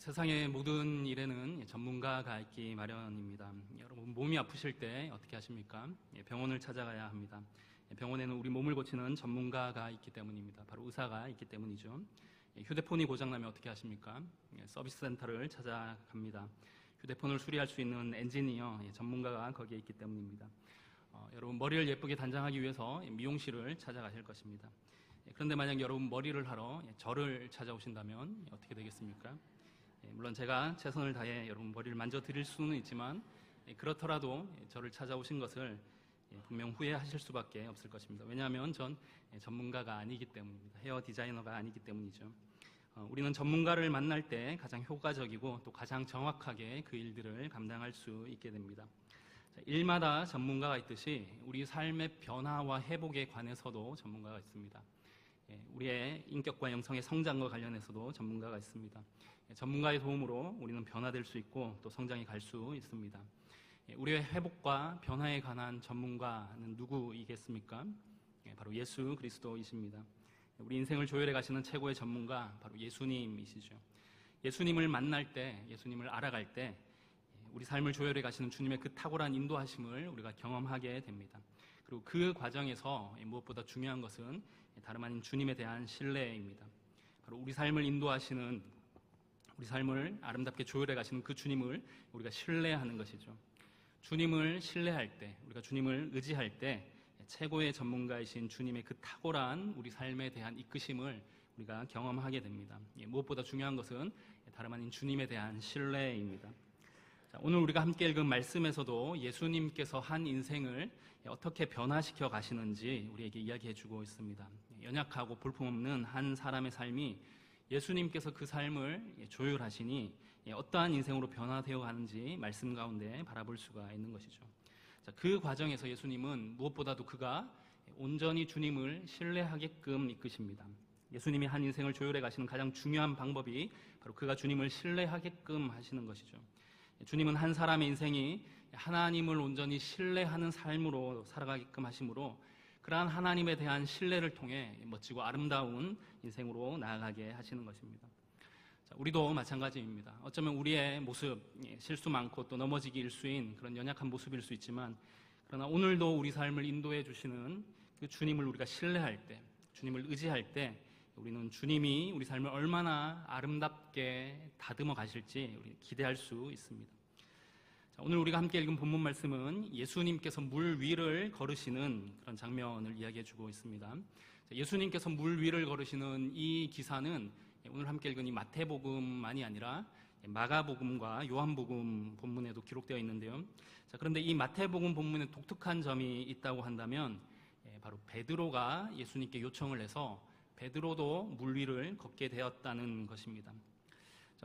세상의 모든 일에는 전문가가 있기 마련입니다. 여러분 몸이 아프실 때 어떻게 하십니까? 병원을 찾아가야 합니다. 병원에는 우리 몸을 고치는 전문가가 있기 때문입니다. 바로 의사가 있기 때문이죠. 휴대폰이 고장나면 어떻게 하십니까? 서비스 센터를 찾아갑니다. 휴대폰을 수리할 수 있는 엔지니어, 전문가가 거기에 있기 때문입니다. 여러분 머리를 예쁘게 단장하기 위해서 미용실을 찾아가실 것입니다. 그런데 만약 여러분 머리를 하러 저를 찾아오신다면 어떻게 되겠습니까? 물론 제가 최선을 다해 여러분 머리를 만져드릴 수는 있지만 그렇더라도 저를 찾아오신 것을 분명 후회하실 수밖에 없을 것입니다. 왜냐하면 전 전문가가 아니기 때문입니다. 헤어 디자이너가 아니기 때문이죠. 우리는 전문가를 만날 때 가장 효과적이고 또 가장 정확하게 그 일들을 감당할 수 있게 됩니다. 일마다 전문가가 있듯이 우리 삶의 변화와 회복에 관해서도 전문가가 있습니다. 우리의 인격과 영성의 성장과 관련해서도 전문가가 있습니다. 전문가의 도움으로 우리는 변화될 수 있고 또 성장해 갈 수 있습니다. 우리의 회복과 변화에 관한 전문가는 누구이겠습니까? 바로 예수 그리스도이십니다. 우리 인생을 조율해 가시는 최고의 전문가 바로 예수님이시죠. 예수님을 만날 때, 예수님을 알아갈 때 우리 삶을 조율해 가시는 주님의 그 탁월한 인도하심을 우리가 경험하게 됩니다. 그리고 그 과정에서 무엇보다 중요한 것은 다름 아닌 주님에 대한 신뢰입니다. 바로 우리 삶을 인도하시는, 우리 삶을 아름답게 조율해 가시는 그 주님을 우리가 신뢰하는 것이죠. 주님을 신뢰할 때, 우리가 주님을 의지할 때 최고의 전문가이신 주님의 그 탁월한 우리 삶에 대한 이끄심을 우리가 경험하게 됩니다. 무엇보다 중요한 것은 다름 아닌 주님에 대한 신뢰입니다. 오늘 우리가 함께 읽은 말씀에서도 예수님께서 한 인생을 어떻게 변화시켜 가시는지 우리에게 이야기해 주고 있습니다. 연약하고 볼품없는 한 사람의 삶이 예수님께서 그 삶을 조율하시니 어떠한 인생으로 변화되어 가는지 말씀 가운데 바라볼 수가 있는 것이죠. 그 과정에서 예수님은 무엇보다도 그가 온전히 주님을 신뢰하게끔 이끄십니다. 예수님이 한 인생을 조율해 가시는 가장 중요한 방법이 바로 그가 주님을 신뢰하게끔 하시는 것이죠. 주님은 한 사람의 인생이 하나님을 온전히 신뢰하는 삶으로 살아가게끔 하심으로 그러한 하나님에 대한 신뢰를 통해 멋지고 아름다운 인생으로 나아가게 하시는 것입니다. 우리도 마찬가지입니다. 어쩌면 우리의 모습, 실수 많고 또 넘어지기 일수인 그런 연약한 모습일 수 있지만 그러나 오늘도 우리 삶을 인도해 주시는 그 주님을 우리가 신뢰할 때, 주님을 의지할 때 우리는 주님이 우리 삶을 얼마나 아름답게 다듬어 가실지 우리 기대할 수 있습니다. 오늘 우리가 함께 읽은 본문 말씀은 예수님께서 물 위를 걸으시는 그런 장면을 이야기해 주고 있습니다. 예수님께서 물 위를 걸으시는 이 기사는 오늘 함께 읽은 이 마태복음만이 아니라 마가복음과 요한복음 본문에도 기록되어 있는데요. 그런데 이 마태복음 본문에 독특한 점이 있다고 한다면 바로 베드로가 예수님께 요청을 해서 베드로도 물 위를 걷게 되었다는 것입니다.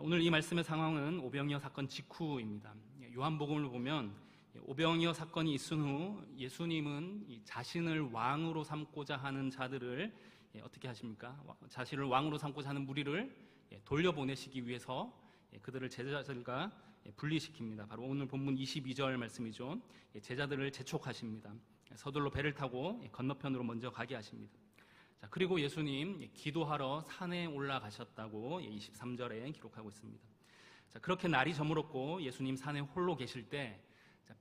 오늘 이 말씀의 상황은 오병이어 사건 직후입니다. 요한복음을 보면 오병이어 사건이 있은 후 예수님은 자신을 왕으로 삼고자 하는 자들을 어떻게 하십니까? 자신을 왕으로 삼고자 하는 무리를 돌려보내시기 위해서 그들을 제자들과 분리시킵니다. 바로 오늘 본문 22절 말씀이죠. 제자들을 재촉하십니다. 서둘러 배를 타고 건너편으로 먼저 가게 하십니다. 그리고 예수님 기도하러 산에 올라가셨다고 23절에 기록하고 있습니다. 그렇게 날이 저물었고 예수님 산에 홀로 계실 때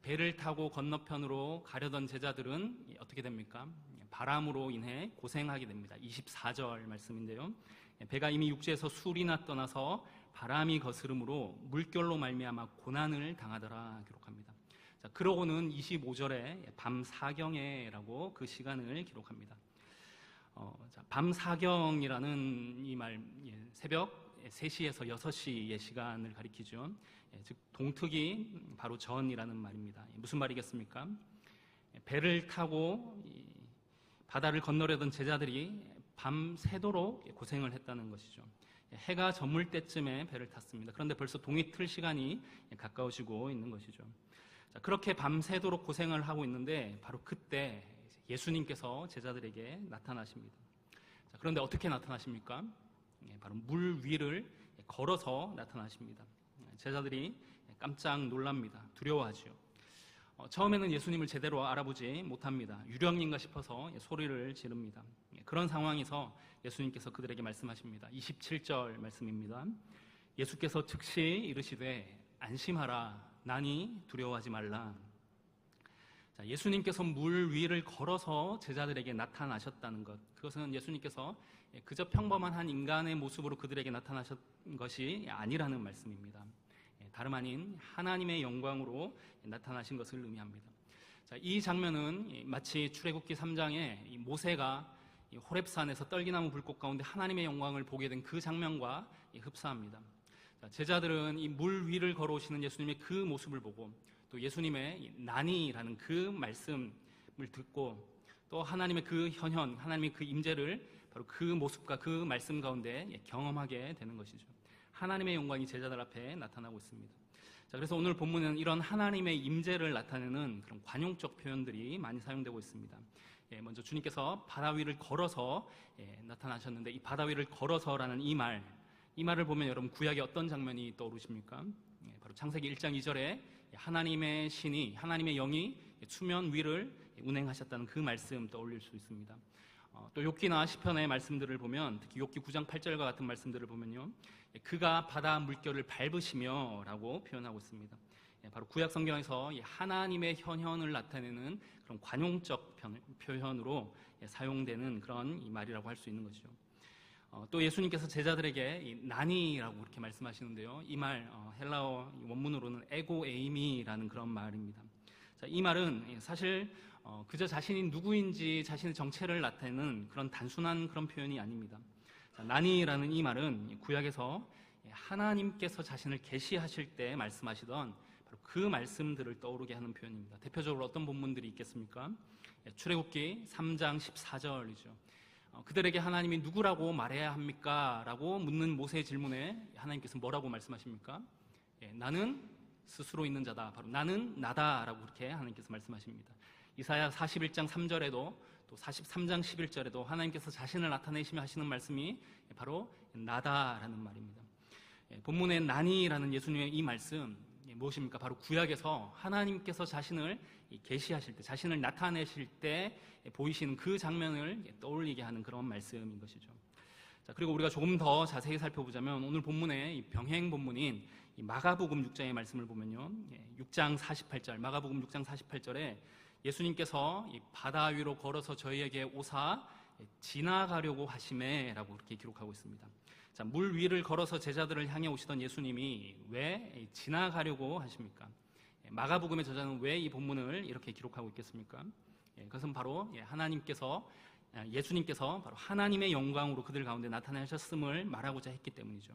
배를 타고 건너편으로 가려던 제자들은 어떻게 됩니까? 바람으로 인해 고생하게 됩니다. 24절 말씀인데요. 배가 이미 육지에서 술이나 떠나서 바람이 거스름으로 물결로 말미암아 고난을 당하더라 기록합니다. 그러고는 25절에 밤 사경에라고 그 시간을 기록합니다. 밤 사경이라는 이 말, 새벽 3시에서 6시의 시간을 가리키죠. 즉 동특이 바로 전이라는 말입니다. 무슨 말이겠습니까? 배를 타고 바다를 건너려던 제자들이 밤새도록 고생을 했다는 것이죠. 해가 저물 때쯤에 배를 탔습니다. 그런데 벌써 동이 틀 시간이 가까워지고 있는 것이죠. 그렇게 밤새도록 고생을 하고 있는데 바로 그때 예수님께서 제자들에게 나타나십니다. 그런데 어떻게 나타나십니까? 바로 물 위를 걸어서 나타나십니다. 제자들이 깜짝 놀랍니다. 두려워하죠. 처음에는 예수님을 제대로 알아보지 못합니다. 유령인가 싶어서 소리를 지릅니다. 그런 상황에서 예수님께서 그들에게 말씀하십니다. 27절 말씀입니다. 예수께서 즉시 이르시되 안심하라, 나니 두려워하지 말라. 자, 예수님께서 물 위를 걸어서 제자들에게 나타나셨다는 것, 그것은 예수님께서 그저 평범한 한 인간의 모습으로 그들에게 나타나신 것이 아니라는 말씀입니다. 다름 아닌 하나님의 영광으로 나타나신 것을 의미합니다. 자, 이 장면은 마치 출애굽기 3장에 모세가 호렙산에서 떨기나무 불꽃 가운데 하나님의 영광을 보게 된 그 장면과 흡사합니다. 자, 제자들은 이 물 위를 걸어오시는 예수님의 그 모습을 보고 또 예수님의 나니라는 그 말씀을 듣고 또 하나님의 그 현현, 하나님의 그 임재를 바로 그 모습과 그 말씀 가운데 경험하게 되는 것이죠. 하나님의 영광이 제자들 앞에 나타나고 있습니다. 자, 그래서 오늘 본문은 이런 하나님의 임재를 나타내는 그런 관용적 표현들이 많이 사용되고 있습니다. 먼저 주님께서 바다 위를 걸어서 나타나셨는데, 이 바다 위를 걸어서라는 이 말을 보면 여러분 구약에 어떤 장면이 떠오르십니까? 바로 창세기 1장 2절에 하나님의 신이, 하나님의 영이 수면 위를 운행하셨다는 그 말씀 떠올릴 수 있습니다. 또 욥기나 시편의 말씀들을 보면, 특히 욥기 9장 8절과 같은 말씀들을 보면요, 그가 바다 물결을 밟으시며 라고 표현하고 있습니다. 바로 구약 성경에서 하나님의 현현을 나타내는 그런 관용적 표현으로 사용되는 그런 이 말이라고 할 수 있는 것이죠. 또 예수님께서 제자들에게 나니라고 그렇게 말씀하시는데요, 이 말 헬라어 원문으로는 에고 에이미라는 그런 말입니다. 자, 이 말은 사실 그저 자신이 누구인지 자신의 정체를 나타내는 그런 단순한 그런 표현이 아닙니다. 자, 나니라는 이 말은 구약에서 하나님께서 자신을 계시하실 때 말씀하시던 바로 그 말씀들을 떠오르게 하는 표현입니다. 대표적으로 어떤 본문들이 있겠습니까? 출애굽기 3장 14절이죠. 그들에게 하나님이 누구라고 말해야 합니까? 라고 묻는 모세의 질문에 하나님께서 뭐라고 말씀하십니까? 나는 스스로 있는 자다. 바로 나는 나다라고 그렇게 하나님께서 말씀하십니다. 이사야 41장 3절에도 또 43장 11절에도 하나님께서 자신을 나타내시며 하시는 말씀이 바로 나다라는 말입니다. 본문의 나니라는 예수님의 이 말씀 무엇입니까? 바로 구약에서 하나님께서 자신을 계시하실 때, 자신을 나타내실 때 보이시는 그 장면을 떠올리게 하는 그런 말씀인 것이죠. 자, 그리고 우리가 조금 더 자세히 살펴보자면 오늘 본문의 이 병행 본문인 이 마가복음 6장의 말씀을 보면요, 6장 48절, 마가복음 6장 48절에 예수님께서 이 바다 위로 걸어서 저희에게 오사 지나가려고 하시매라고 그렇게 기록하고 있습니다. 자, 물 위를 걸어서 제자들을 향해 오시던 예수님이 왜 지나가려고 하십니까? 마가복음의 저자는 왜 이 본문을 이렇게 기록하고 있겠습니까? 그것은 바로 예수님께서 바로 하나님의 영광으로 그들 가운데 나타나셨음을 말하고자 했기 때문이죠.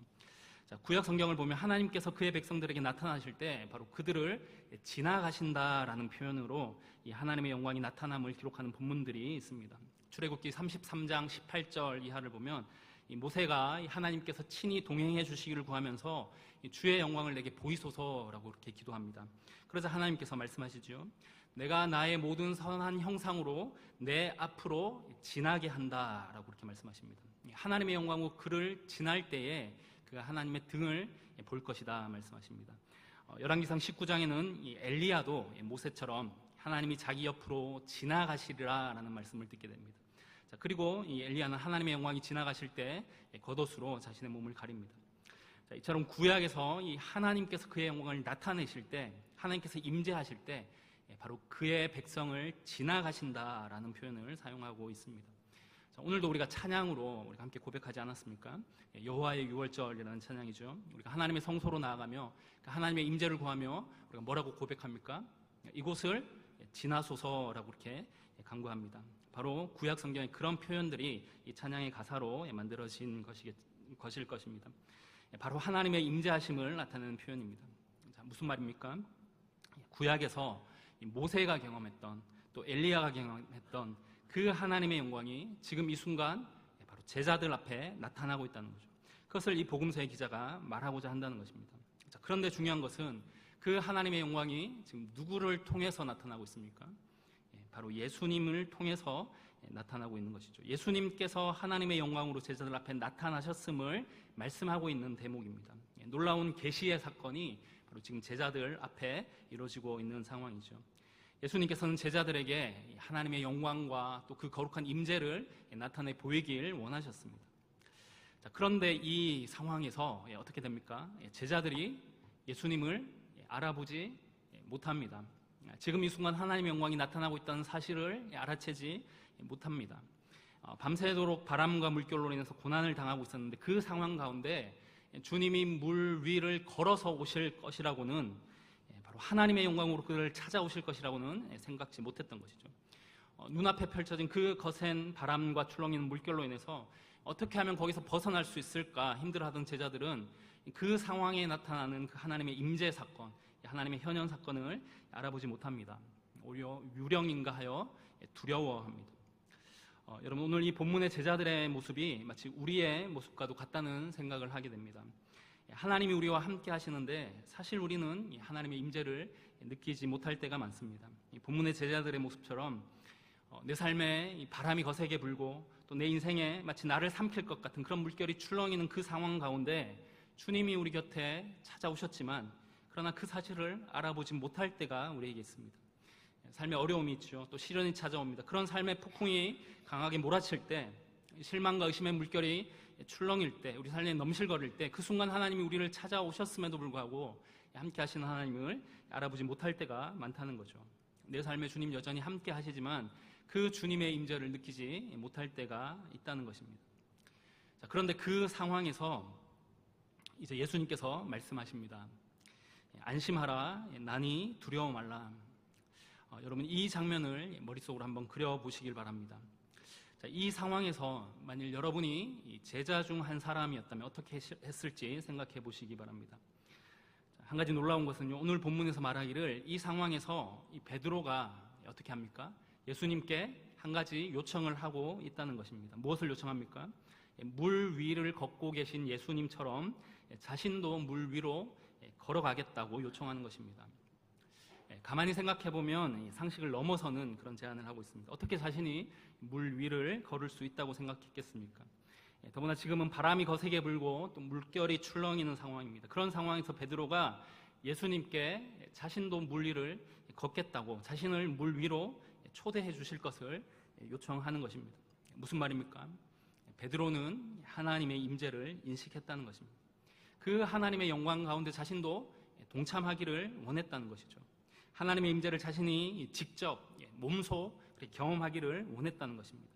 자, 구약 성경을 보면 하나님께서 그의 백성들에게 나타나실 때 바로 그들을 지나가신다라는 표현으로 이 하나님의 영광이 나타남을 기록하는 본문들이 있습니다. 출애굽기 33장 18절 이하를 보면 이 모세가 하나님께서 친히 동행해 주시기를 구하면서 주의 영광을 내게 보이소서라고 그렇게 기도합니다. 그래서 하나님께서 말씀하시죠. 내가 나의 모든 선한 형상으로 내 앞으로 지나게 한다라고 그렇게 말씀하십니다. 하나님의 영광으로 그를 지날 때에 그가 하나님의 등을 볼 것이다 말씀하십니다. 열왕기상 19장에는 이 엘리야도 모세처럼 하나님이 자기 옆으로 지나가시리라라는 말씀을 듣게 됩니다. 자, 그리고 이 엘리야는 하나님의 영광이 지나가실 때 겉옷으로 자신의 몸을 가립니다. 자, 이처럼 구약에서 이 하나님께서 그의 영광을 나타내실 때, 하나님께서 임재하실 때 바로 그의 백성을 지나가신다라는 표현을 사용하고 있습니다. 자, 오늘도 우리가 찬양으로 우리가 함께 고백하지 않았습니까? 여호와의 유월절이라는 찬양이죠. 우리가 하나님의 성소로 나아가며 하나님의 임재를 구하며 우리가 뭐라고 고백합니까? 이곳을 지나소서라고 이렇게 간구합니다. 바로 구약 성경의 그런 표현들이 이 찬양의 가사로 만들어진 것일 것입니다. 바로 하나님의 임재하심을 나타내는 표현입니다. 자, 무슨 말입니까? 구약에서 모세가 경험했던 또 엘리야가 경험했던 그 하나님의 영광이 지금 이 순간 바로 제자들 앞에 나타나고 있다는 거죠. 그것을 이 복음서의 기자가 말하고자 한다는 것입니다. 자, 그런데 중요한 것은 그 하나님의 영광이 지금 누구를 통해서 나타나고 있습니까? 바로 예수님을 통해서 나타나고 있는 것이죠. 예수님께서 하나님의 영광으로 제자들 앞에 나타나셨음을 말씀하고 있는 대목입니다. 놀라운 계시의 사건이 바로 지금 제자들 앞에 이루어지고 있는 상황이죠. 예수님께서는 제자들에게 하나님의 영광과 또 그 거룩한 임재를 나타내 보이길 원하셨습니다. 자, 그런데 이 상황에서 어떻게 됩니까? 제자들이 예수님을 알아보지 못합니다. 지금 이 순간 하나님의 영광이 나타나고 있다는 사실을 알아채지 못합니다. 밤새도록 바람과 물결로 인해서 고난을 당하고 있었는데 그 상황 가운데 주님이 물 위를 걸어서 오실 것이라고는, 바로 하나님의 영광으로 그를 찾아오실 것이라고는 생각지 못했던 것이죠. 눈앞에 펼쳐진 그 거센 바람과 출렁이는 물결로 인해서 어떻게 하면 거기서 벗어날 수 있을까 힘들어하던 제자들은 그 상황에 나타나는 그 하나님의 임재 사건, 하나님의 현현 사건을 알아보지 못합니다. 오히려 유령인가 하여 두려워합니다. 여러분, 오늘 이 본문의 제자들의 모습이 마치 우리의 모습과도 같다는 생각을 하게 됩니다. 하나님이 우리와 함께 하시는데 사실 우리는 하나님의 임재를 느끼지 못할 때가 많습니다. 이 본문의 제자들의 모습처럼 내 삶에 바람이 거세게 불고 또 내 인생에 마치 나를 삼킬 것 같은 그런 물결이 출렁이는 그 상황 가운데 주님이 우리 곁에 찾아오셨지만 그러나 그 사실을 알아보지 못할 때가 우리에게 있습니다. 삶에 어려움이 있죠. 또 시련이 찾아옵니다. 그런 삶의 폭풍이 강하게 몰아칠 때, 실망과 의심의 물결이 출렁일 때, 우리 삶에 넘실거릴 때, 그 순간 하나님이 우리를 찾아오셨음에도 불구하고 함께 하시는 하나님을 알아보지 못할 때가 많다는 거죠. 내 삶에 주님 여전히 함께 하시지만 그 주님의 임재를 느끼지 못할 때가 있다는 것입니다. 자, 그런데 그 상황에서 이제 예수님께서 말씀하십니다. 안심하라, 난이 두려워 말라. 여러분, 이 장면을 머릿속으로 한번 그려보시길 바랍니다. 자, 이 상황에서 만일 여러분이 제자 중 한 사람이었다면 어떻게 했을지 생각해 보시기 바랍니다. 자, 한 가지 놀라운 것은요, 오늘 본문에서 말하기를 이 상황에서 이 베드로가 어떻게 합니까? 예수님께 한 가지 요청을 하고 있다는 것입니다. 무엇을 요청합니까? 물 위를 걷고 계신 예수님처럼 자신도 물 위로 걸어가겠다고 요청하는 것입니다. 가만히 생각해보면 상식을 넘어서는 그런 제안을 하고 있습니다. 어떻게 자신이 물 위를 걸을 수 있다고 생각했겠습니까? 더구나 지금은 바람이 거세게 불고 또 물결이 출렁이는 상황입니다. 그런 상황에서 베드로가 예수님께 자신도 물 위를 걷겠다고, 자신을 물 위로 초대해 주실 것을 요청하는 것입니다. 무슨 말입니까? 베드로는 하나님의 임재를 인식했다는 것입니다. 그 하나님의 영광 가운데 자신도 동참하기를 원했다는 것이죠. 하나님의 임재를 자신이 직접 몸소 경험하기를 원했다는 것입니다.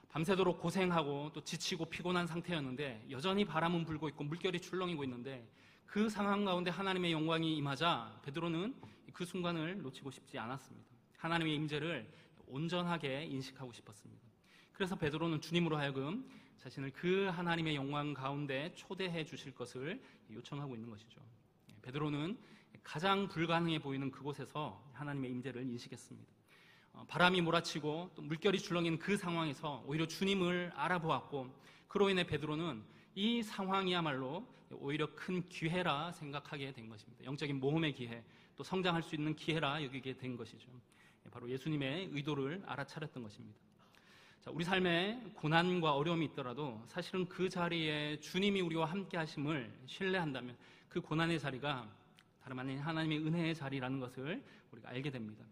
밤새도록 고생하고 또 지치고 피곤한 상태였는데 여전히 바람은 불고 있고 물결이 출렁이고 있는데 그 상황 가운데 하나님의 영광이 임하자 베드로는 그 순간을 놓치고 싶지 않았습니다. 하나님의 임재를 온전하게 인식하고 싶었습니다. 그래서 베드로는 주님으로 하여금 자신을 그 하나님의 영광 가운데 초대해 주실 것을 요청하고 있는 것이죠. 베드로는 가장 불가능해 보이는 그곳에서 하나님의 임재를 인식했습니다. 바람이 몰아치고 또 물결이 출렁이는 그 상황에서 오히려 주님을 알아보았고, 그로 인해 베드로는 이 상황이야말로 오히려 큰 기회라 생각하게 된 것입니다. 영적인 모험의 기회, 또 성장할 수 있는 기회라 여기게 된 것이죠. 바로 예수님의 의도를 알아차렸던 것입니다. 자, 우리 삶에 고난과 어려움이 있더라도 사실은 그 자리에 주님이 우리와 함께 하심을 신뢰한다면 그 고난의 자리가 다름 아닌 하나님의 은혜의 자리라는 것을 우리가 알게 됩니다.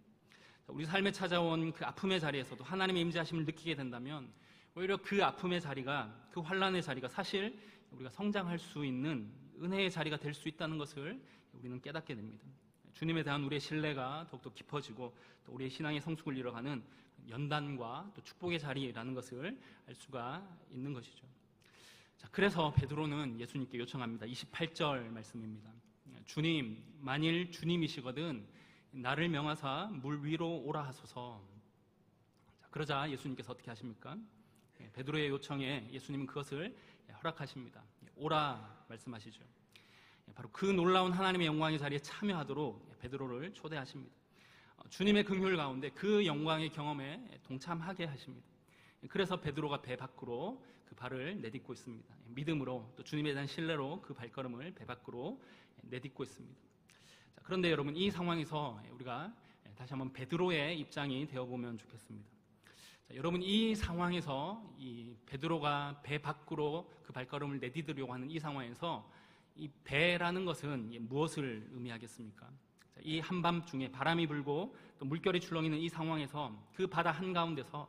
자, 우리 삶에 찾아온 그 아픔의 자리에서도 하나님의 임재하심을 느끼게 된다면 오히려 그 아픔의 자리가, 그 환난의 자리가 사실 우리가 성장할 수 있는 은혜의 자리가 될 수 있다는 것을 우리는 깨닫게 됩니다. 주님에 대한 우리의 신뢰가 더욱더 깊어지고 또 우리의 신앙의 성숙을 이뤄가는 연단과 또 축복의 자리라는 것을 알 수가 있는 것이죠. 자, 그래서 베드로는 예수님께 요청합니다. 28절 말씀입니다. 주님, 만일 주님이시거든 나를 명하사 물 위로 오라 하소서. 자, 그러자 예수님께서 어떻게 하십니까? 베드로의 요청에 예수님은 그것을 허락하십니다. 오라 말씀하시죠. 바로 그 놀라운 하나님의 영광의 자리에 참여하도록 베드로를 초대하십니다. 주님의 긍휼 가운데 그 영광의 경험에 동참하게 하십니다. 그래서 베드로가 배 밖으로 그 발을 내딛고 있습니다. 믿음으로 또 주님에 대한 신뢰로 그 발걸음을 배 밖으로 내딛고 있습니다. 자, 그런데 여러분, 이 상황에서 우리가 다시 한번 베드로의 입장이 되어보면 좋겠습니다. 자, 여러분, 이 상황에서 이 베드로가 배 밖으로 그 발걸음을 내디디려고 하는 이 상황에서 이 배라는 것은 무엇을 의미하겠습니까? 이 한밤중에 바람이 불고 또 물결이 출렁이는 이 상황에서 그 바다 한가운데서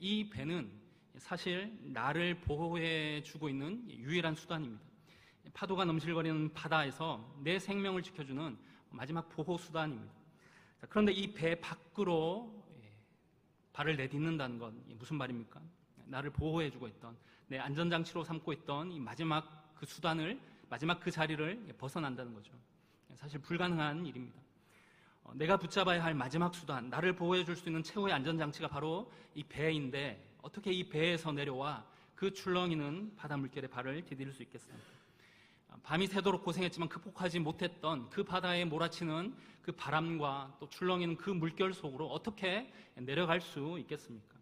이 배는 사실 나를 보호해 주고 있는 유일한 수단입니다. 파도가 넘실거리는 바다에서 내 생명을 지켜주는 마지막 보호 수단입니다. 그런데 이 배 밖으로 발을 내딛는다는 건 무슨 말입니까? 나를 보호해 주고 있던, 내 안전장치로 삼고 있던 이 마지막 그 수단을, 마지막 그 자리를 벗어난다는 거죠. 사실 불가능한 일입니다. 내가 붙잡아야 할 마지막 수단, 나를 보호해 줄 수 있는 최후의 안전장치가 바로 이 배인데, 어떻게 이 배에서 내려와 그 출렁이는 바다 물결에 발을 디딜 수 있겠습니까? 밤이 새도록 고생했지만 극복하지 못했던 그 바다에 몰아치는 그 바람과 또 출렁이는 그 물결 속으로 어떻게 내려갈 수 있겠습니까?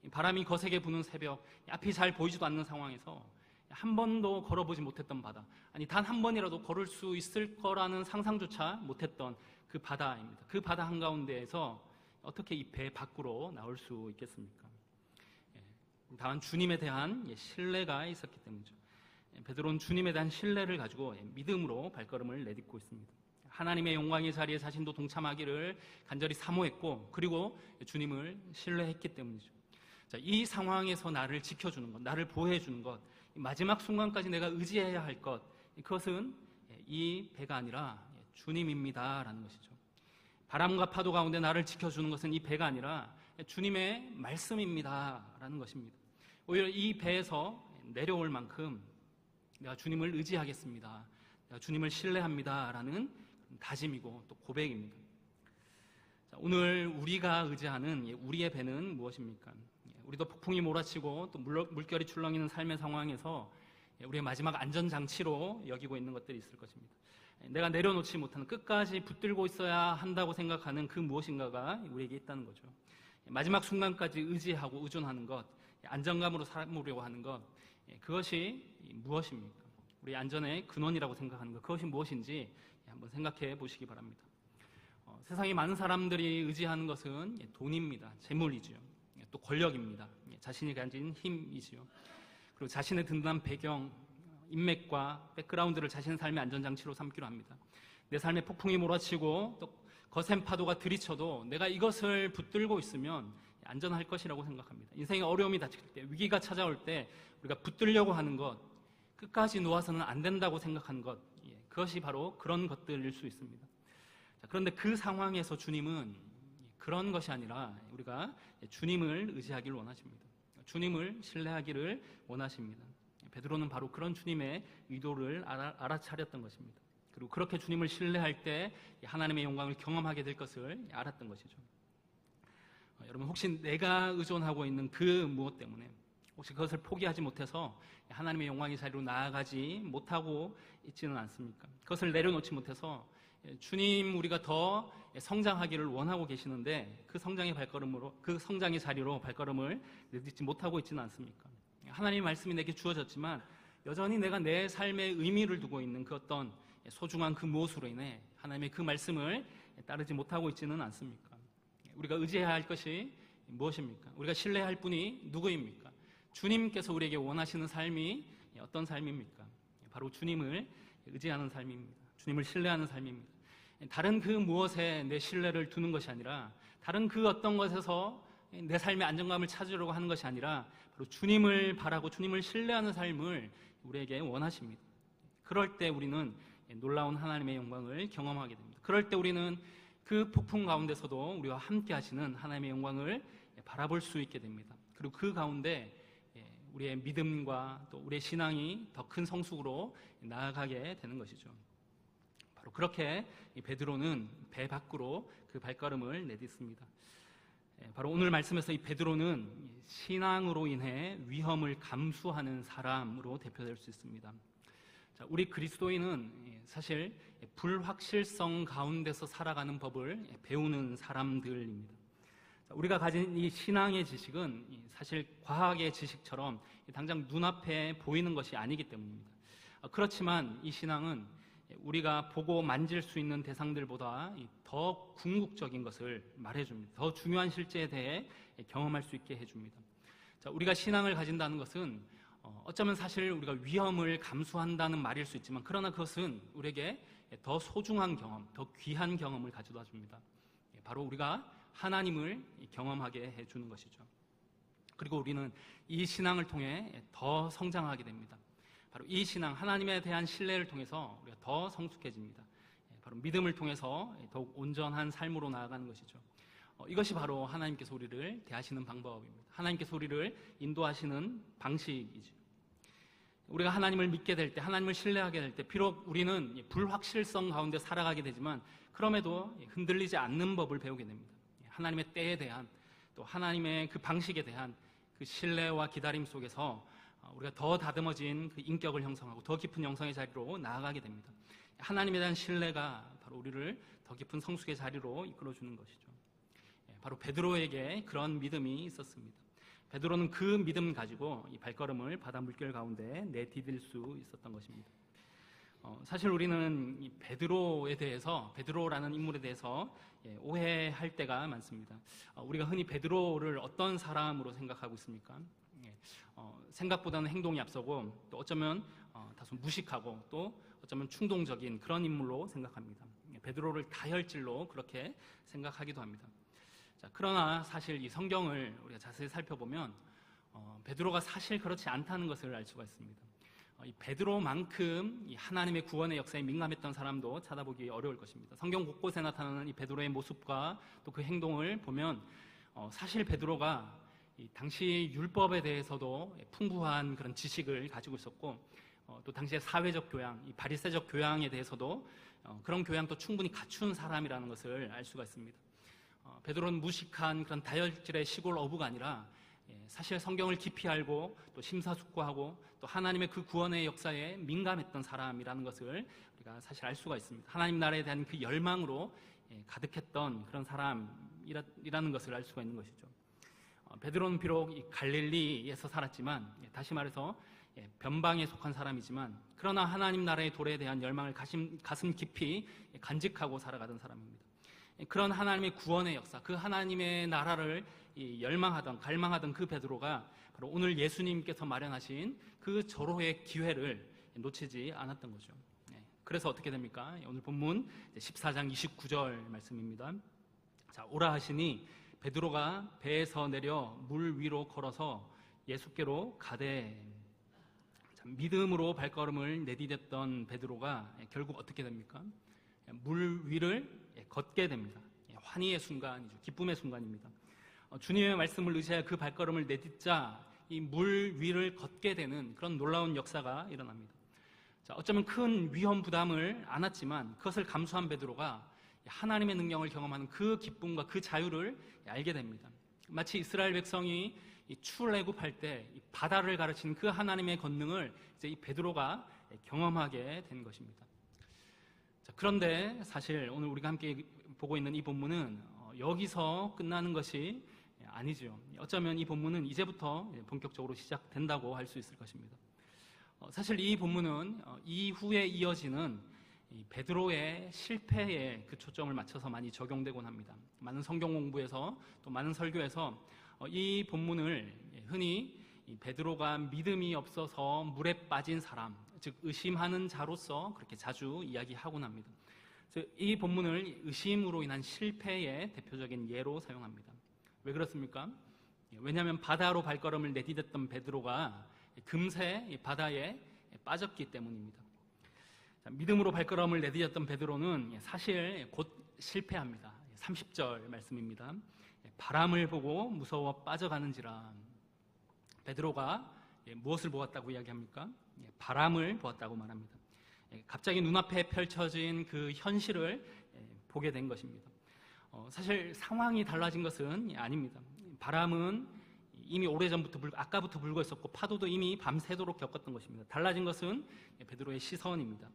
바람이 거세게 부는 새벽, 앞이 잘 보이지도 않는 상황에서 한 번도 걸어보지 못했던 바다, 아니 단 한 번이라도 걸을 수 있을 거라는 상상조차 못했던 그 바다입니다. 그 바다 한가운데에서 어떻게 이 배 밖으로 나올 수 있겠습니까? 다만 주님에 대한 신뢰가 있었기 때문이죠. 베드로는 주님에 대한 신뢰를 가지고 믿음으로 발걸음을 내딛고 있습니다. 하나님의 영광의 자리에 자신도 동참하기를 간절히 사모했고, 그리고 주님을 신뢰했기 때문이죠. 자, 이 상황에서 나를 지켜주는 것, 나를 보호해주는 것, 마지막 순간까지 내가 의지해야 할 것, 그것은 이 배가 아니라 주님입니다라는 것이죠. 바람과 파도 가운데 나를 지켜주는 것은 이 배가 아니라 주님의 말씀입니다라는 것입니다. 오히려 이 배에서 내려올 만큼 내가 주님을 의지하겠습니다, 내가 주님을 신뢰합니다라는 다짐이고 또 고백입니다. 자, 오늘 우리가 의지하는 우리의 배는 무엇입니까? 우리도 폭풍이 몰아치고 또 물결이 출렁이는 삶의 상황에서 우리의 마지막 안전장치로 여기고 있는 것들이 있을 것입니다. 내가 내려놓지 못하는, 끝까지 붙들고 있어야 한다고 생각하는 그 무엇인가가 우리에게 있다는 거죠. 마지막 순간까지 의지하고 의존하는 것, 안정감으로 삼으려고 하는 것, 그것이 무엇입니까? 우리 안전의 근원이라고 생각하는 것, 그것이 무엇인지 한번 생각해 보시기 바랍니다. 세상에 많은 사람들이 의지하는 것은 돈입니다. 재물이지요. 또 권력입니다. 자신이 가진 힘이지요. 그리고 자신의 든든한 배경, 인맥과 백그라운드를 자신의 삶의 안전장치로 삼기로 합니다. 내 삶에 폭풍이 몰아치고 또 거센 파도가 들이쳐도 내가 이것을 붙들고 있으면 안전할 것이라고 생각합니다. 인생의 어려움이 닥칠 때, 위기가 찾아올 때 우리가 붙들려고 하는 것, 끝까지 놓아서는 안 된다고 생각하는 것, 그것이 바로 그런 것들일 수 있습니다. 그런데 그 상황에서 주님은 그런 것이 아니라 우리가 주님을 의지하기를 원하십니다. 주님을 신뢰하기를 원하십니다. 베드로는 바로 그런 주님의 의도를 알아차렸던 것입니다. 그리고 그렇게 주님을 신뢰할 때 하나님의 영광을 경험하게 될 것을 알았던 것이죠. 여러분, 혹시 내가 의존하고 있는 그 무엇 때문에, 혹시 그것을 포기하지 못해서 하나님의 영광의 자리로 나아가지 못하고 있지는 않습니까? 그것을 내려놓지 못해서 주님, 우리가 더 성장하기를 원하고 계시는데 그 성장의 발걸음으로, 그 성장의 자리로 발걸음을 내딛지 못하고 있지는 않습니까? 하나님의 말씀이 내게 주어졌지만 여전히 내가 내 삶에 의미를 두고 있는 그 어떤 소중한 그 무엇으로 인해 하나님의 그 말씀을 따르지 못하고 있지는 않습니까? 우리가 의지해야 할 것이 무엇입니까? 우리가 신뢰할 분이 누구입니까? 주님께서 우리에게 원하시는 삶이 어떤 삶입니까? 바로 주님을 의지하는 삶입니다. 주님을 신뢰하는 삶입니다. 다른 그 무엇에 내 신뢰를 두는 것이 아니라, 다른 그 어떤 것에서 내 삶의 안정감을 찾으려고 하는 것이 아니라 바로 주님을 바라고 주님을 신뢰하는 삶을 우리에게 원하십니다. 그럴 때 우리는 놀라운 하나님의 영광을 경험하게 됩니다. 그럴 때 우리는 그 폭풍 가운데서도 우리와 함께 하시는 하나님의 영광을 바라볼 수 있게 됩니다. 그리고 그 가운데 우리의 믿음과 또 우리의 신앙이 더 큰 성숙으로 나아가게 되는 것이죠. 바로 그렇게 베드로는 배 밖으로 그 발걸음을 내딛습니다. 바로 오늘 말씀에서 이 베드로는 신앙으로 인해 위험을 감수하는 사람으로 대표될 수 있습니다. 자, 우리 그리스도인은 사실 불확실성 가운데서 살아가는 법을 배우는 사람들입니다. 자, 우리가 가진 이 신앙의 지식은 사실 과학의 지식처럼 당장 눈앞에 보이는 것이 아니기 때문입니다. 그렇지만 이 신앙은 우리가 보고 만질 수 있는 대상들보다 더 궁극적인 것을 말해줍니다. 더 중요한 실제에 대해 경험할 수 있게 해줍니다. 자, 우리가 신앙을 가진다는 것은 어쩌면 사실 우리가 위험을 감수한다는 말일 수 있지만, 그러나 그것은 우리에게 더 소중한 경험, 더 귀한 경험을 가져다 줍니다. 바로 우리가 하나님을 경험하게 해주는 것이죠. 그리고 우리는 이 신앙을 통해 더 성장하게 됩니다. 바로 이 신앙, 하나님에 대한 신뢰를 통해서 우리가 더 성숙해집니다. 바로 믿음을 통해서 더욱 온전한 삶으로 나아가는 것이죠. 이것이 바로 하나님께서 우리를 대하시는 방법입니다. 하나님께서 우리를 인도하시는 방식이죠. 우리가 하나님을 믿게 될 때, 하나님을 신뢰하게 될 때, 비록 우리는 불확실성 가운데 살아가게 되지만 그럼에도 흔들리지 않는 법을 배우게 됩니다. 하나님의 때에 대한, 또 하나님의 그 방식에 대한 그 신뢰와 기다림 속에서 우리가 더 다듬어진 그 인격을 형성하고 더 깊은 영성의 자리로 나아가게 됩니다. 하나님에 대한 신뢰가 바로 우리를 더 깊은 성숙의 자리로 이끌어주는 것이죠. 바로 베드로에게 그런 믿음이 있었습니다. 베드로는 그 믿음 가지고 이 발걸음을 바다 물결 가운데 내디딜 수 있었던 것입니다. 사실 우리는 이 베드로에 대해서, 베드로라는 인물에 대해서 오해할 때가 많습니다. 우리가 흔히 베드로를 어떤 사람으로 생각하고 있습니까? 생각보다는 행동이 앞서고, 또 어쩌면 다소 무식하고, 또 어쩌면 충동적인 그런 인물로 생각합니다. 베드로를 다혈질로 그렇게 생각하기도 합니다. 자, 그러나 사실 이 성경을 우리가 자세히 살펴보면 베드로가 사실 그렇지 않다는 것을 알 수가 있습니다. 이 베드로만큼 이 하나님의 구원의 역사에 민감했던 사람도 찾아보기 어려울 것입니다. 성경 곳곳에 나타나는 이 베드로의 모습과 또 그 행동을 보면 사실 베드로가 이 당시 율법에 대해서도 풍부한 그런 지식을 가지고 있었고, 또 당시의 사회적 교양, 이 바리새적 교양에 대해서도 그런 교양도 충분히 갖춘 사람이라는 것을 알 수가 있습니다. 베드로는 무식한 그런 다혈질의 시골 어부가 아니라 사실 성경을 깊이 알고 또 심사숙고하고 또 하나님의 그 구원의 역사에 민감했던 사람이라는 것을 우리가 사실 알 수가 있습니다. 하나님 나라에 대한 그 열망으로 가득했던 그런 사람이라는 것을 알 수가 있는 것이죠. 베드로는 비록 이 갈릴리에서 살았지만, 다시 말해서 변방에 속한 사람이지만, 그러나 하나님 나라의 도래에 대한 열망을 가슴 깊이 간직하고 살아가던 사람입니다. 그런 하나님의 구원의 역사, 그 하나님의 나라를 열망하던, 갈망하던 그 베드로가 바로 오늘 예수님께서 마련하신 그 절호의 기회를 놓치지 않았던 거죠. 그래서 어떻게 됩니까? 오늘 본문 14장 29절 말씀입니다. 자, 오라 하시니 베드로가 배에서 내려 물 위로 걸어서 예수께로 가되. 자, 믿음으로 발걸음을 내디뎠던 베드로가 결국 어떻게 됩니까? 물 위를 걷게 됩니다. 환희의 순간이죠. 기쁨의 순간입니다. 주님의 말씀을 의지하여 그 발걸음을 내딛자 이 물 위를 걷게 되는 그런 놀라운 역사가 일어납니다. 자, 어쩌면 큰 위험 부담을 안았지만 그것을 감수한 베드로가 하나님의 능력을 경험하는 그 기쁨과 그 자유를 알게 됩니다. 마치 이스라엘 백성이 출애굽할 때 바다를 가르치는 그 하나님의 권능을 이제 이 베드로가 경험하게 된 것입니다. 자, 그런데 사실 오늘 우리가 함께 보고 있는 이 본문은 여기서 끝나는 것이 아니죠. 어쩌면 이 본문은 이제부터 본격적으로 시작된다고 할 수 있을 것입니다. 사실 이 본문은 이후에 이어지는 이 베드로의 실패에 그 초점을 맞춰서 많이 적용되곤 합니다. 많은 성경 공부에서 또 많은 설교에서 이 본문을 흔히 베드로가 믿음이 없어서 물에 빠진 사람, 즉 의심하는 자로서 그렇게 자주 이야기하곤 합니다. 이 본문을 의심으로 인한 실패의 대표적인 예로 사용합니다. 왜 그렇습니까? 왜냐하면 바다로 발걸음을 내디뎠던 베드로가 금세 바다에 빠졌기 때문입니다. 자, 믿음으로 발걸음을 내디뎠던 베드로는 사실 곧 실패합니다. 30절 말씀입니다. 바람을 보고 무서워 빠져가는지라. 베드로가 무엇을 보았다고 이야기합니까? 바람을 보았다고 말합니다. 갑자기 눈앞에 펼쳐진 그 현실을 보게 된 것입니다. 사실 상황이 달라진 것은 아닙니다. 바람은 이미 오래전부터 아까부터 불고 있었고 파도도 이미 밤새도록 겪었던 것입니다. 달라진 것은 베드로의 시선입니다.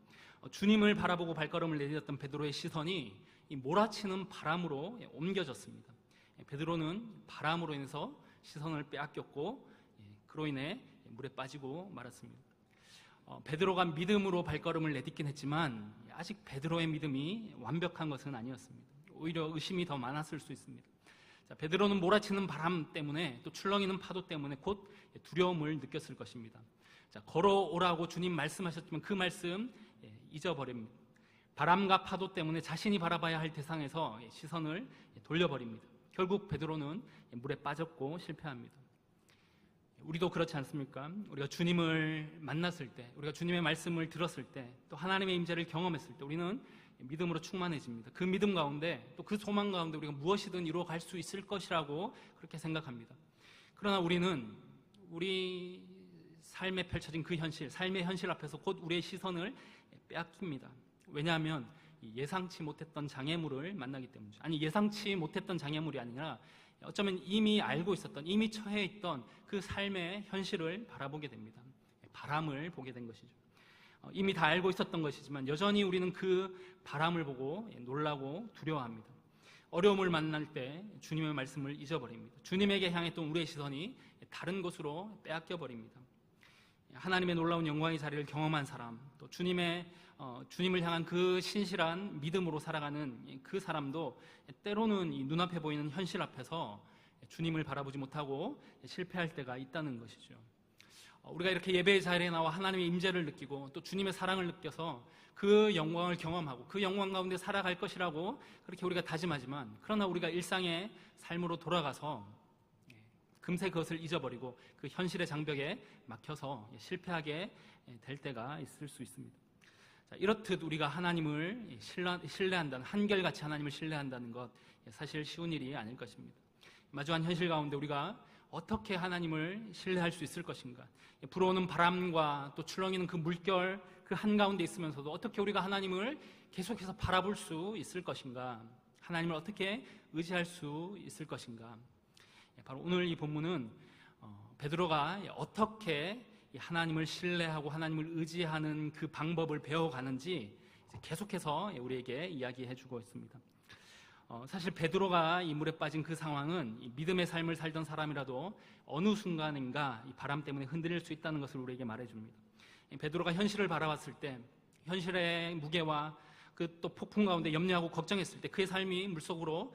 주님을 바라보고 발걸음을 내딛었던 베드로의 시선이 이 몰아치는 바람으로 옮겨졌습니다. 베드로는 바람으로 인해서 시선을 빼앗겼고 그로 인해 물에 빠지고 말았습니다. 베드로가 믿음으로 발걸음을 내딛긴 했지만 아직 베드로의 믿음이 완벽한 것은 아니었습니다. 오히려 의심이 더 많았을 수 있습니다. 자, 베드로는 몰아치는 바람 때문에 또 출렁이는 파도 때문에 곧 두려움을 느꼈을 것입니다. 자, 걸어오라고 주님 말씀하셨지만 그 말씀 잊어버립니다. 바람과 파도 때문에 자신이 바라봐야 할 대상에서 시선을 돌려버립니다. 결국 베드로는 물에 빠졌고 실패합니다. 우리도 그렇지 않습니까? 우리가 주님을 만났을 때, 우리가 주님의 말씀을 들었을 때, 또 하나님의 임재를 경험했을 때 우리는 믿음으로 충만해집니다. 그 믿음 가운데, 또 그 소망 가운데 우리가 무엇이든 이루어갈 수 있을 것이라고 그렇게 생각합니다. 그러나 우리는 우리 삶에 펼쳐진 그 현실, 삶의 현실 앞에서 곧 우리의 시선을 빼앗깁니다. 왜냐하면 예상치 못했던 장애물을 만나기 때문이죠. 아니, 예상치 못했던 장애물이 아니라 어쩌면 이미 알고 있었던, 이미 처해 있던 그 삶의 현실을 바라보게 됩니다. 바람을 보게 된 것이죠. 이미 다 알고 있었던 것이지만 여전히 우리는 그 바람을 보고 놀라고 두려워합니다. 어려움을 만날 때 주님의 말씀을 잊어버립니다. 주님에게 향했던 우리의 시선이 다른 곳으로 빼앗겨 버립니다. 하나님의 놀라운 영광의 자리를 경험한 사람, 또 주님을 향한 그 신실한 믿음으로 살아가는 그 사람도 때로는 이 눈앞에 보이는 현실 앞에서 주님을 바라보지 못하고 실패할 때가 있다는 것이죠. 우리가 이렇게 예배의 자리에 나와 하나님의 임재를 느끼고 또 주님의 사랑을 느껴서 그 영광을 경험하고 그 영광 가운데 살아갈 것이라고 그렇게 우리가 다짐하지만, 그러나 우리가 일상의 삶으로 돌아가서 금세 그것을 잊어버리고 그 현실의 장벽에 막혀서 실패하게 될 때가 있을 수 있습니다. 자, 이렇듯 우리가 하나님을 신뢰한다는, 한결같이 하나님을 신뢰한다는 것, 사실 쉬운 일이 아닐 것입니다. 마주한 현실 가운데 우리가 어떻게 하나님을 신뢰할 수 있을 것인가? 불어오는 바람과 또 출렁이는 그 물결 그 한가운데 있으면서도 어떻게 우리가 하나님을 계속해서 바라볼 수 있을 것인가? 하나님을 어떻게 의지할 수 있을 것인가? 바로 오늘 이 본문은 베드로가 어떻게 하나님을 신뢰하고 하나님을 의지하는 그 방법을 배워가는지 계속해서 우리에게 이야기해주고 있습니다. 사실 베드로가 이 물에 빠진 그 상황은 이 믿음의 삶을 살던 사람이라도 어느 순간인가 이 바람 때문에 흔들릴 수 있다는 것을 우리에게 말해줍니다. 베드로가 현실을 바라봤을 때, 현실의 무게와 그 또 폭풍 가운데 염려하고 걱정했을 때 그의 삶이 물속으로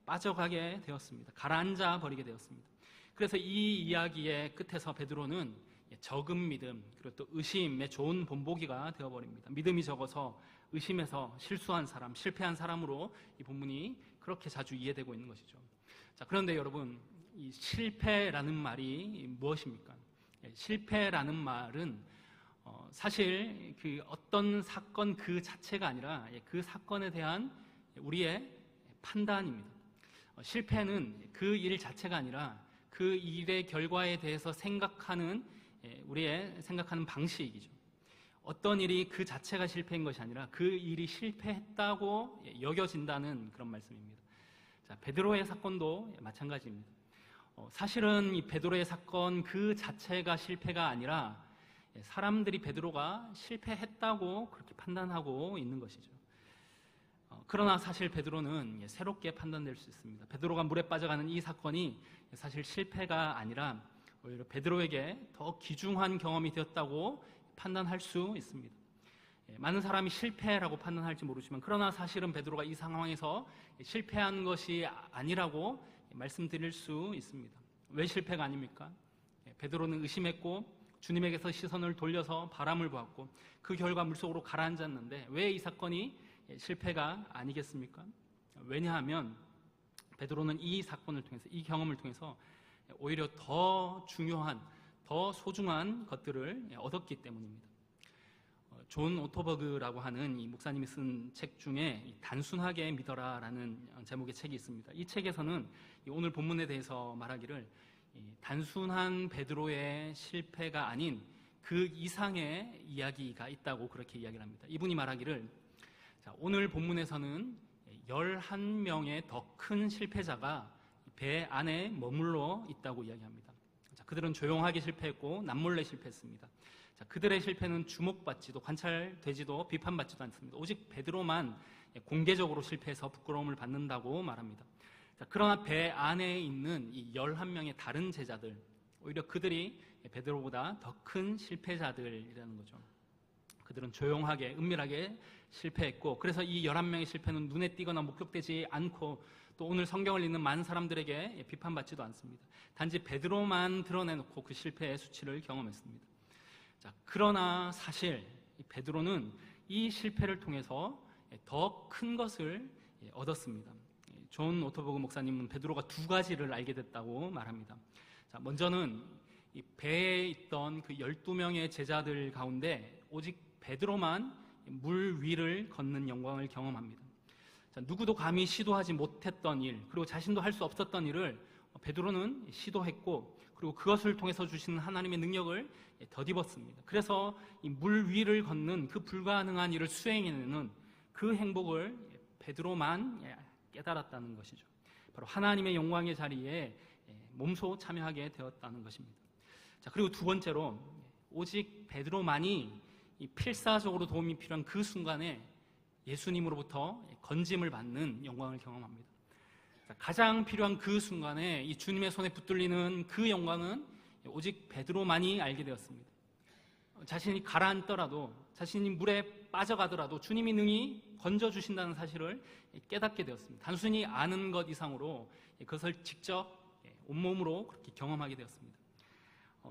빠져가게 되었습니다. 가라앉아 버리게 되었습니다. 그래서 이 이야기의 끝에서 베드로는 적은 믿음, 그리고 또 의심의 좋은 본보기가 되어버립니다. 믿음이 적어서 의심해서 실수한 사람, 실패한 사람으로 이 본문이 그렇게 자주 이해되고 있는 것이죠. 자, 그런데 여러분, 이 실패라는 말이 무엇입니까? 실패라는 말은 사실 그 어떤 사건 그 자체가 아니라 그 사건에 대한 우리의 판단입니다. 실패는 그 일 자체가 아니라 그 일의 결과에 대해서 생각하는 우리의 생각하는 방식이죠. 어떤 일이 그 자체가 실패인 것이 아니라 그 일이 실패했다고 여겨진다는 그런 말씀입니다. 자, 베드로의 사건도 마찬가지입니다. 사실은 이 베드로의 사건 그 자체가 실패가 아니라 사람들이 베드로가 실패했다고 그렇게 판단하고 있는 것이죠. 그러나 사실 베드로는 새롭게 판단될 수 있습니다. 베드로가 물에 빠져가는 이 사건이 사실 실패가 아니라 오히려 베드로에게 더 귀중한 경험이 되었다고 판단할 수 있습니다. 많은 사람이 실패라고 판단할지 모르지만, 그러나 사실은 베드로가 이 상황에서 실패한 것이 아니라고 말씀드릴 수 있습니다. 왜 실패가 아닙니까? 베드로는 의심했고 주님에게서 시선을 돌려서 바람을 보았고 그 결과 물속으로 가라앉았는데 왜 이 사건이 실패가 아니겠습니까? 왜냐하면 베드로는 이 사건을 통해서, 이 경험을 통해서 오히려 더 중요한, 더 소중한 것들을 얻었기 때문입니다. 존 오토버그라고 하는 이 목사님이 쓴 책 중에 단순하게 믿어라라는 제목의 책이 있습니다. 이 책에서는 오늘 본문에 대해서 말하기를 단순한 베드로의 실패가 아닌 그 이상의 이야기가 있다고 그렇게 이야기를 합니다. 이분이 말하기를, 오늘 본문에서는 11명의 더 큰 실패자가 배 안에 머물러 있다고 이야기합니다. 그들은 조용하게 실패했고 남몰래 실패했습니다. 그들의 실패는 주목받지도 관찰되지도 비판받지도 않습니다. 오직 베드로만 공개적으로 실패해서 부끄러움을 받는다고 말합니다. 그러나 배 안에 있는 이 11명의 다른 제자들, 오히려 그들이 베드로보다 더 큰 실패자들이라는 거죠. 그들은 조용하게 은밀하게 실패했고, 그래서 이 11명의 실패는 눈에 띄거나 목격되지 않고 또 오늘 성경을 읽는 많은 사람들에게 비판받지도 않습니다. 단지 베드로만 드러내놓고 그 실패의 수치를 경험했습니다. 자, 그러나 사실 베드로는 이 실패를 통해서 더 큰 것을 얻었습니다. 존 오토버그 목사님은 베드로가 두 가지를 알게 됐다고 말합니다. 자, 먼저는 이 배에 있던 그 12명의 제자들 가운데 오직 베드로만 물 위를 걷는 영광을 경험합니다. 자, 누구도 감히 시도하지 못했던 일, 그리고 자신도 할 수 없었던 일을 베드로는 시도했고, 그리고 그것을 통해서 주시는 하나님의 능력을 덧입었습니다. 그래서 이 물 위를 걷는 그 불가능한 일을 수행해내는 그 행복을 베드로만 깨달았다는 것이죠. 바로 하나님의 영광의 자리에 몸소 참여하게 되었다는 것입니다. 자, 그리고 두 번째로 오직 베드로만이 이 필사적으로 도움이 필요한 그 순간에 예수님으로부터 건짐을 받는 영광을 경험합니다. 자, 가장 필요한 그 순간에 이 주님의 손에 붙들리는 그 영광은 오직 베드로만이 알게 되었습니다. 자신이 가라앉더라도, 자신이 물에 빠져가더라도 주님이 능히 건져주신다는 사실을 깨닫게 되었습니다. 단순히 아는 것 이상으로 그것을 직접 온몸으로 그렇게 경험하게 되었습니다.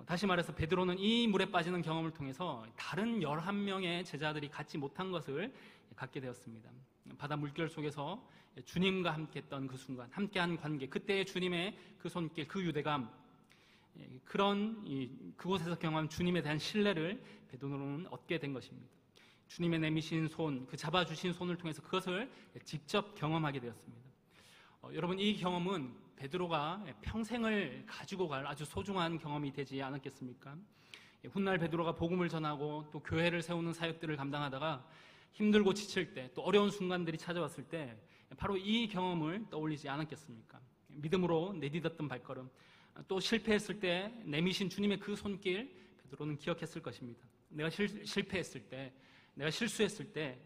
다시 말해서 베드로는 이 물에 빠지는 경험을 통해서 다른 11명의 제자들이 갖지 못한 것을 갖게 되었습니다. 바다 물결 속에서 주님과 함께 했던 그 순간, 함께한 관계, 그때의 주님의 그 손길, 그 유대감, 그곳에서 경험한 주님에 대한 신뢰를 베드로는 얻게 된 것입니다. 주님의 내미신 손, 그 잡아주신 손을 통해서 그것을 직접 경험하게 되었습니다. 여러분, 이 경험은 베드로가 평생을 가지고 갈 아주 소중한 경험이 되지 않았겠습니까? 훗날 베드로가 복음을 전하고 또 교회를 세우는 사역들을 감당하다가 힘들고 지칠 때, 또 어려운 순간들이 찾아왔을 때 바로 이 경험을 떠올리지 않았겠습니까? 믿음으로 내딛었던 발걸음, 또 실패했을 때 내미신 주님의 그 손길, 베드로는 기억했을 것입니다. 내가 실패했을 때, 내가 실수했을 때,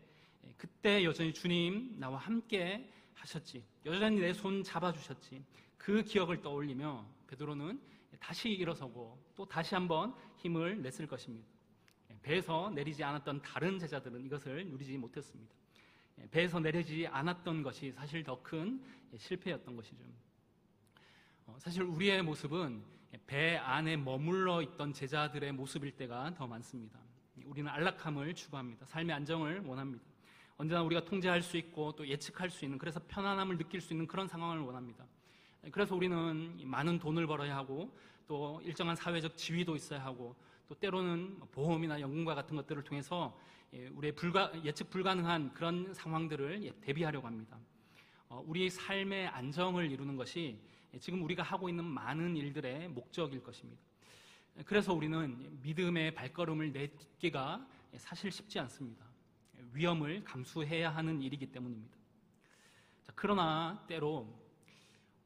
그때 여전히 주님 나와 함께 하셨지, 여전히 내 손 잡아주셨지, 그 기억을 떠올리며 베드로는 다시 일어서고 또 다시 한번 힘을 냈을 것입니다. 배에서 내리지 않았던 다른 제자들은 이것을 누리지 못했습니다. 배에서 내리지 않았던 것이 사실 더 큰 실패였던 것이죠. 사실 우리의 모습은 배 안에 머물러 있던 제자들의 모습일 때가 더 많습니다. 우리는 안락함을 추구합니다. 삶의 안정을 원합니다. 언제나 우리가 통제할 수 있고 또 예측할 수 있는, 그래서 편안함을 느낄 수 있는 그런 상황을 원합니다. 그래서 우리는 많은 돈을 벌어야 하고 또 일정한 사회적 지위도 있어야 하고 또 때로는 보험이나 연금과 같은 것들을 통해서 우리의 예측 불가능한 그런 상황들을 대비하려고 합니다. 우리 삶의 안정을 이루는 것이 지금 우리가 하고 있는 많은 일들의 목적일 것입니다. 그래서 우리는 믿음의 발걸음을 내딛기가 사실 쉽지 않습니다. 위험을 감수해야 하는 일이기 때문입니다. 그러나 때로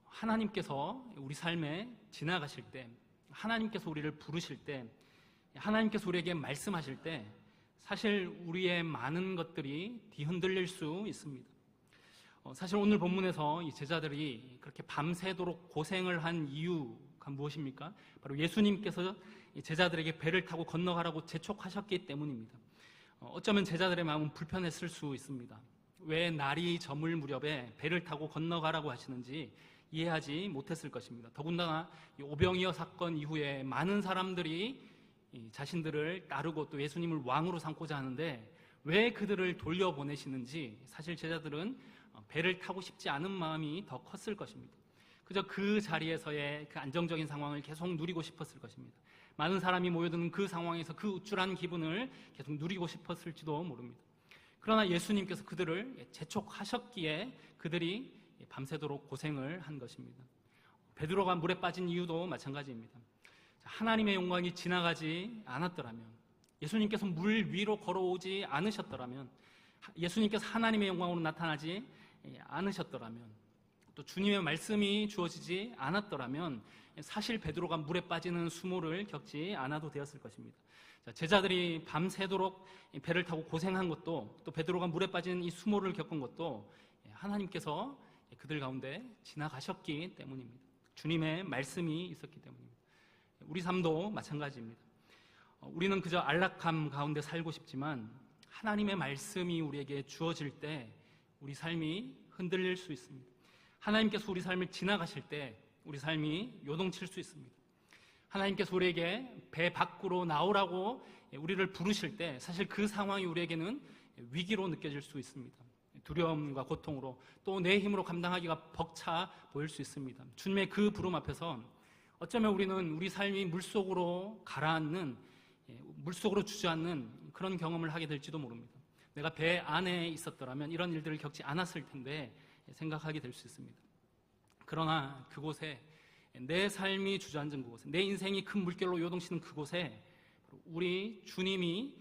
하나님께서 우리 삶에 지나가실 때, 하나님께서 우리를 부르실 때, 하나님께서 우리에게 말씀하실 때 사실 우리의 많은 것들이 뒤흔들릴 수 있습니다. 사실 오늘 본문에서 이 제자들이 그렇게 밤새도록 고생을 한 이유가 무엇입니까? 바로 예수님께서 제자들에게 배를 타고 건너가라고 재촉하셨기 때문입니다. 어쩌면 제자들의 마음은 불편했을 수 있습니다. 왜 날이 저물 무렵에 배를 타고 건너가라고 하시는지 이해하지 못했을 것입니다. 더군다나 오병이어 사건 이후에 많은 사람들이 자신들을 따르고 또 예수님을 왕으로 삼고자 하는데 왜 그들을 돌려보내시는지 사실 제자들은 배를 타고 싶지 않은 마음이 더 컸을 것입니다. 그저 그 자리에서의 그 안정적인 상황을 계속 누리고 싶었을 것입니다. 많은 사람이 모여드는 그 상황에서 그 우쭐한 기분을 계속 누리고 싶었을지도 모릅니다. 그러나 예수님께서 그들을 재촉하셨기에 그들이 밤새도록 고생을 한 것입니다. 베드로가 물에 빠진 이유도 마찬가지입니다. 하나님의 영광이 지나가지 않았더라면, 예수님께서 물 위로 걸어오지 않으셨더라면, 예수님께서 하나님의 영광으로 나타나지 않으셨더라면, 또 주님의 말씀이 주어지지 않았더라면 사실 베드로가 물에 빠지는 수모를 겪지 않아도 되었을 것입니다. 제자들이 밤새도록 배를 타고 고생한 것도, 또 베드로가 물에 빠진 이 수모를 겪은 것도 하나님께서 그들 가운데 지나가셨기 때문입니다. 주님의 말씀이 있었기 때문입니다. 우리 삶도 마찬가지입니다. 우리는 그저 안락함 가운데 살고 싶지만 하나님의 말씀이 우리에게 주어질 때 우리 삶이 흔들릴 수 있습니다. 하나님께서 우리 삶을 지나가실 때 우리 삶이 요동칠 수 있습니다. 하나님께서 우리에게 배 밖으로 나오라고 우리를 부르실 때 사실 그 상황이 우리에게는 위기로 느껴질 수 있습니다. 두려움과 고통으로, 또 내 힘으로 감당하기가 벅차 보일 수 있습니다. 주님의 그 부름 앞에서 어쩌면 우리는 우리 삶이 물속으로 가라앉는, 물속으로 주저앉는 그런 경험을 하게 될지도 모릅니다. 내가 배 안에 있었더라면 이런 일들을 겪지 않았을 텐데 생각하게 될 수 있습니다. 그러나 그곳에, 내 삶이 주저앉은 그곳에, 내 인생이 큰 물결로 요동치는 그곳에 우리 주님이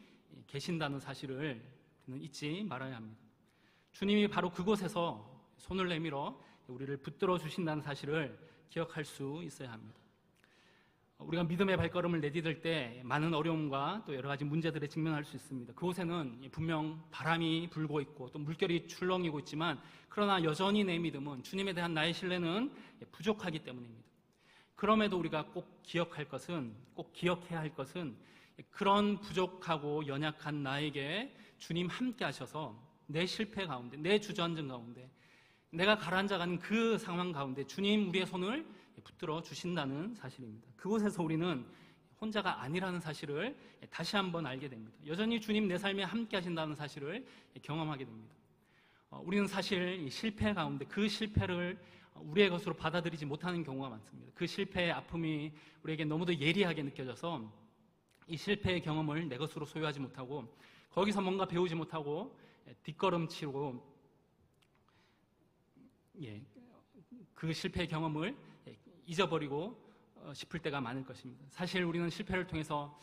계신다는 사실을 우리는 잊지 말아야 합니다. 주님이 바로 그곳에서 손을 내밀어 우리를 붙들어 주신다는 사실을 기억할 수 있어야 합니다. 우리가 믿음의 발걸음을 내디딜 때 많은 어려움과 또 여러 가지 문제들에 직면할 수 있습니다. 그곳에는 분명 바람이 불고 있고 또 물결이 출렁이고 있지만, 그러나 여전히 내 믿음은, 주님에 대한 나의 신뢰는 부족하기 때문입니다. 그럼에도 우리가 꼭 기억해야 할 것은 그런 부족하고 연약한 나에게 주님 함께 하셔서 내 실패 가운데, 내 주저앉은 가운데, 내가 가라앉아가는 그 상황 가운데 주님 우리의 손을 붙들어 주신다는 사실입니다. 그곳에서 우리는 혼자가 아니라는 사실을 다시 한번 알게 됩니다. 여전히 주님 내 삶에 함께 하신다는 사실을 경험하게 됩니다. 우리는 사실 이 실패 가운데 그 실패를 우리의 것으로 받아들이지 못하는 경우가 많습니다. 그 실패의 아픔이 우리에게 너무도 예리하게 느껴져서 이 실패의 경험을 내 것으로 소유하지 못하고, 거기서 뭔가 배우지 못하고 뒷걸음치고 그 실패의 경험을 잊어버리고 싶을 때가 많을 것입니다. 사실 우리는 실패를 통해서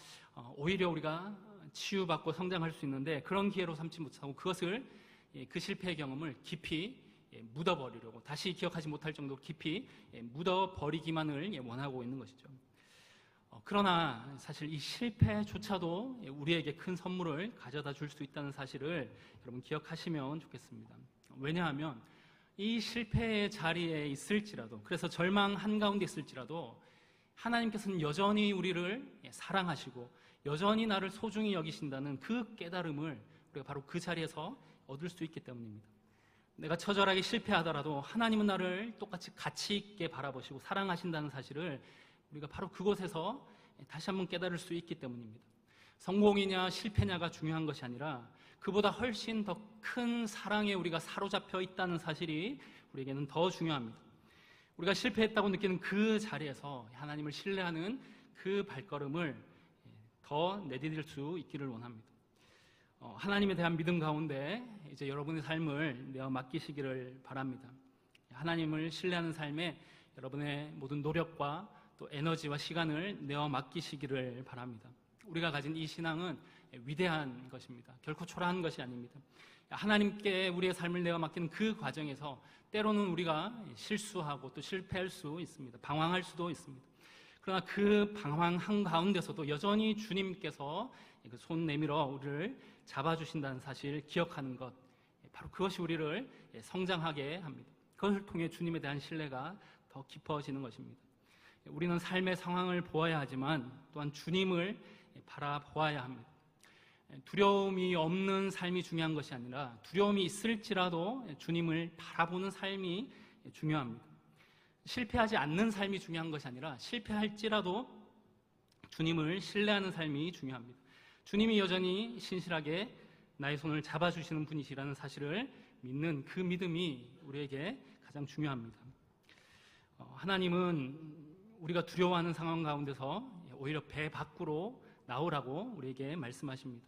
오히려 우리가 치유받고 성장할 수 있는데, 그런 기회로 삼지 못하고 그것을, 그 실패의 경험을 깊이 묻어버리려고, 다시 기억하지 못할 정도로 깊이 묻어버리기만을 원하고 있는 것이죠. 그러나 사실 이 실패조차도 우리에게 큰 선물을 가져다 줄 수 있다는 사실을 여러분 기억하시면 좋겠습니다. 왜냐하면 이 실패의 자리에 있을지라도, 그래서 절망 한가운데 있을지라도 하나님께서는 여전히 우리를 사랑하시고 여전히 나를 소중히 여기신다는 그 깨달음을 우리가 바로 그 자리에서 얻을 수 있기 때문입니다. 내가 처절하게 실패하더라도 하나님은 나를 똑같이 가치 있게 바라보시고 사랑하신다는 사실을 우리가 바로 그곳에서 다시 한번 깨달을 수 있기 때문입니다. 성공이냐 실패냐가 중요한 것이 아니라 그보다 훨씬 더 큰 사랑에 우리가 사로잡혀 있다는 사실이 우리에게는 더 중요합니다. 우리가 실패했다고 느끼는 그 자리에서 하나님을 신뢰하는 그 발걸음을 더 내디딜 수 있기를 원합니다. 하나님에 대한 믿음 가운데 이제 여러분의 삶을 내어 맡기시기를 바랍니다. 하나님을 신뢰하는 삶에 여러분의 모든 노력과 또 에너지와 시간을 내어 맡기시기를 바랍니다. 우리가 가진 이 신앙은 위대한 것입니다. 결코 초라한 것이 아닙니다. 하나님께 우리의 삶을 내어 맡기는 그 과정에서 때로는 우리가 실수하고 또 실패할 수 있습니다. 방황할 수도 있습니다. 그러나 그 방황한 가운데서도 여전히 주님께서 손 내밀어 우리를 잡아주신다는 사실을 기억하는 것, 바로 그것이 우리를 성장하게 합니다. 그것을 통해 주님에 대한 신뢰가 더 깊어지는 것입니다. 우리는 삶의 상황을 보아야 하지만 또한 주님을 바라보아야 합니다. 두려움이 없는 삶이 중요한 것이 아니라 두려움이 있을지라도 주님을 바라보는 삶이 중요합니다. 실패하지 않는 삶이 중요한 것이 아니라 실패할지라도 주님을 신뢰하는 삶이 중요합니다. 주님이 여전히 신실하게 나의 손을 잡아주시는 분이시라는 사실을 믿는 그 믿음이 우리에게 가장 중요합니다. 하나님은 우리가 두려워하는 상황 가운데서 오히려 배 밖으로 나오라고 우리에게 말씀하십니다.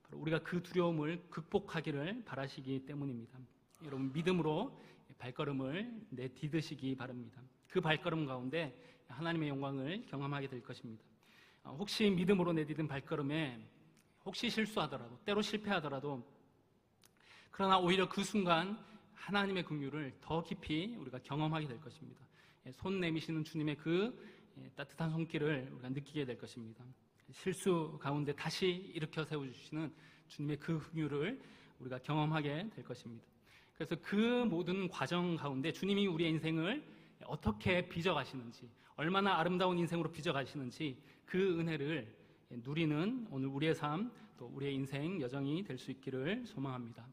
바로 우리가 그 두려움을 극복하기를 바라시기 때문입니다. 여러분 믿음으로 발걸음을 내디드시기 바랍니다. 그 발걸음 가운데 하나님의 영광을 경험하게 될 것입니다. 혹시 믿음으로 내디딘 발걸음에 혹시 실수하더라도, 때로 실패하더라도, 그러나 오히려 그 순간 하나님의 긍휼을 더 깊이 우리가 경험하게 될 것입니다. 손 내미시는 주님의 그 따뜻한 손길을 우리가 느끼게 될 것입니다. 실수 가운데 다시 일으켜 세워주시는 주님의 그 긍휼을 우리가 경험하게 될 것입니다. 그래서 그 모든 과정 가운데 주님이 우리의 인생을 어떻게 빚어가시는지, 얼마나 아름다운 인생으로 빚어가시는지 그 은혜를 누리는 오늘 우리의 삶, 또 우리의 인생 여정이 될 수 있기를 소망합니다.